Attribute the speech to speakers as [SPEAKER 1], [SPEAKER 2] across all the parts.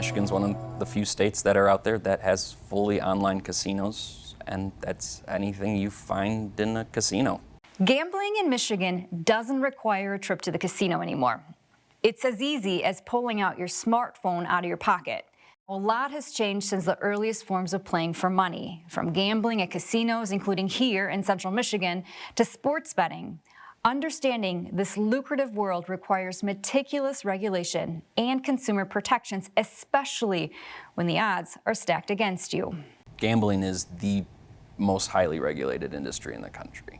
[SPEAKER 1] Michigan's one of the few states that are out there that has fully online casinos, and that's anything you find in a casino.
[SPEAKER 2] Gambling in Michigan doesn't require a trip to the casino anymore. It's as easy as pulling out your smartphone out of your pocket. A lot has changed since the earliest forms of playing for money, from gambling at casinos, including here in central Michigan, to sports betting. Understanding this lucrative world requires meticulous regulation and consumer protections, especially when the odds are stacked against you.
[SPEAKER 1] Gambling is the most highly regulated industry in the country,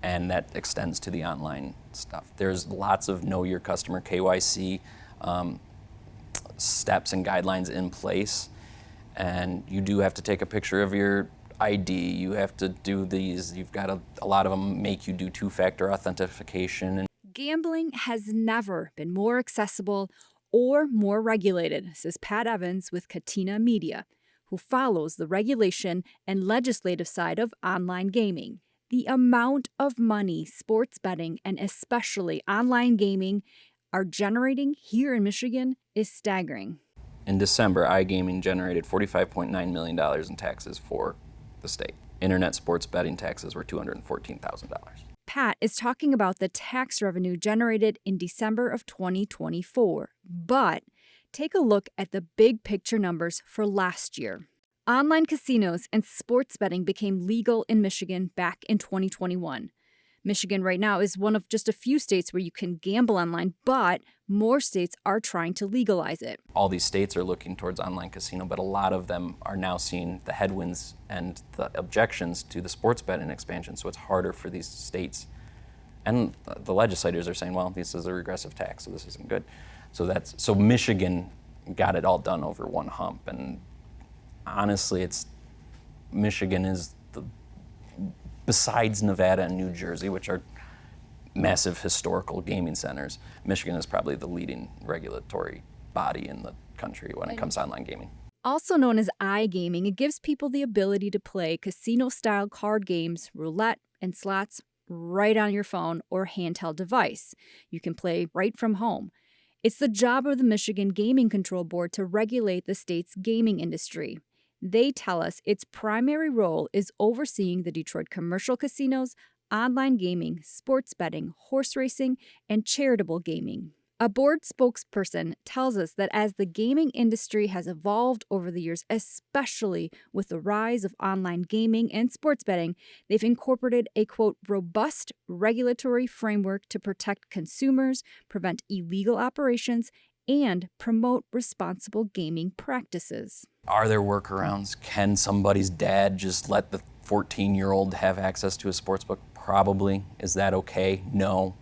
[SPEAKER 1] and that extends to the online stuff. There's lots of know your customer KYC steps and guidelines in place, and you do have to take a picture of your ID. You have to do these. You've got a lot of them make you do two-factor authentication. And
[SPEAKER 3] gambling has never been more accessible or more regulated, says Pat Evans with Katina Media, who follows the regulation and legislative side of online gaming. The amount of money sports betting and especially online gaming are generating here in Michigan is staggering.
[SPEAKER 1] In December, iGaming generated $45.9 million in taxes for the state. Internet sports betting taxes were $214,000.
[SPEAKER 3] Pat is talking about the tax revenue generated in December of 2024. But take a look at the big picture numbers for last year. Online casinos and sports betting became legal in Michigan back in 2021. Michigan right now is one of just a few states where you can gamble online, but more states are trying to legalize it.
[SPEAKER 1] All these states are looking towards online casino, but a lot of them are now seeing the headwinds and the objections to the sports betting expansion, so it's harder for these states. And the legislators are saying, well, this is a regressive tax, so this isn't good. So Michigan got it all done over one hump, and honestly, Michigan is besides Nevada and New Jersey, which are massive historical gaming centers, Michigan is probably the leading regulatory body in the country when it comes to online gaming.
[SPEAKER 3] Also known as iGaming, it gives people the ability to play casino-style card games, roulette, and slots right on your phone or handheld device. You can play right from home. It's the job of the Michigan Gaming Control Board to regulate the state's gaming industry. They tell us its primary role is overseeing the Detroit commercial casinos, online gaming, sports betting, horse racing, and charitable gaming. A board spokesperson tells us that as the gaming industry has evolved over the years, especially with the rise of online gaming and sports betting, they've incorporated a, quote, robust regulatory framework to protect consumers, prevent illegal operations, and promote responsible gaming practices.
[SPEAKER 1] Are there workarounds? Can somebody's dad just let the 14-year-old have access to a sportsbook? Probably. Is that okay? No.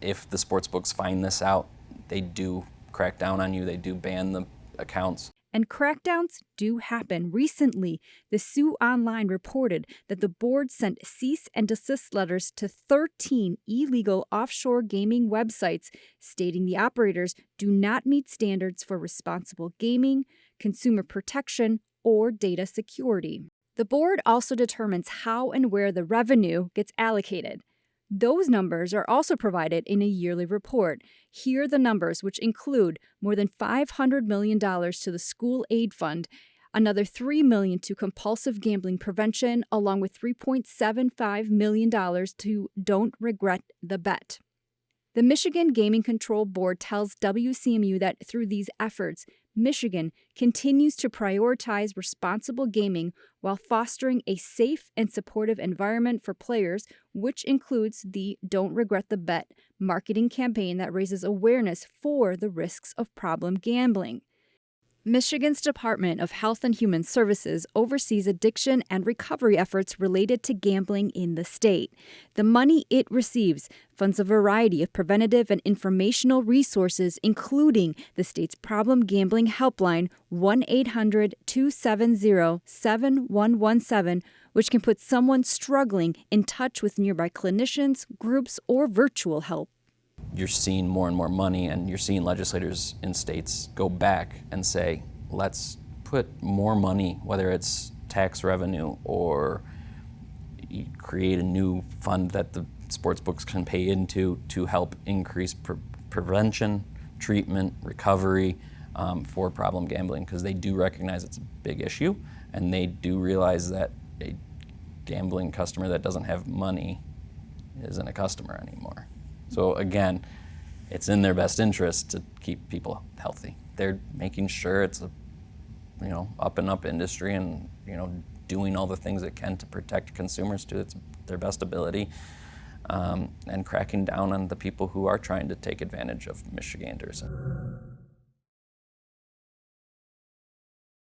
[SPEAKER 1] If the sportsbooks find this out, they do crack down on you. They do ban the accounts.
[SPEAKER 3] And crackdowns do happen. Recently, the Sioux Online reported that the board sent cease and desist letters to 13 illegal offshore gaming websites stating the operators do not meet standards for responsible gaming, consumer protection, or data security. The board also determines how and where the revenue gets allocated. Those numbers are also provided in a yearly report. Here are the numbers, which include more than $500 million to the School Aid Fund, another $3 million to compulsive gambling prevention, along with $3.75 million to Don't Regret the Bet. The Michigan Gaming Control Board tells WCMU that through these efforts, Michigan continues to prioritize responsible gaming while fostering a safe and supportive environment for players, which includes the Don't Regret the Bet marketing campaign that raises awareness for the risks of problem gambling. Michigan's Department of Health and Human Services oversees addiction and recovery efforts related to gambling in the state. The money it receives funds a variety of preventative and informational resources, including the state's problem gambling helpline 1-800-270-7117, which can put someone struggling in touch with nearby clinicians, groups, or virtual help.
[SPEAKER 1] You're seeing more and more money, and you're seeing legislators in states go back and say, let's put more money, whether it's tax revenue or create a new fund that the sports books can pay into to help increase prevention, treatment, recovery, for problem gambling, because they do recognize it's a big issue, and they do realize that a gambling customer that doesn't have money isn't a customer anymore. So again, it's in their best interest to keep people healthy. They're making sure it's a up and up industry, and doing all the things it can to protect consumers to their best ability, and cracking down on the people who are trying to take advantage of Michiganders.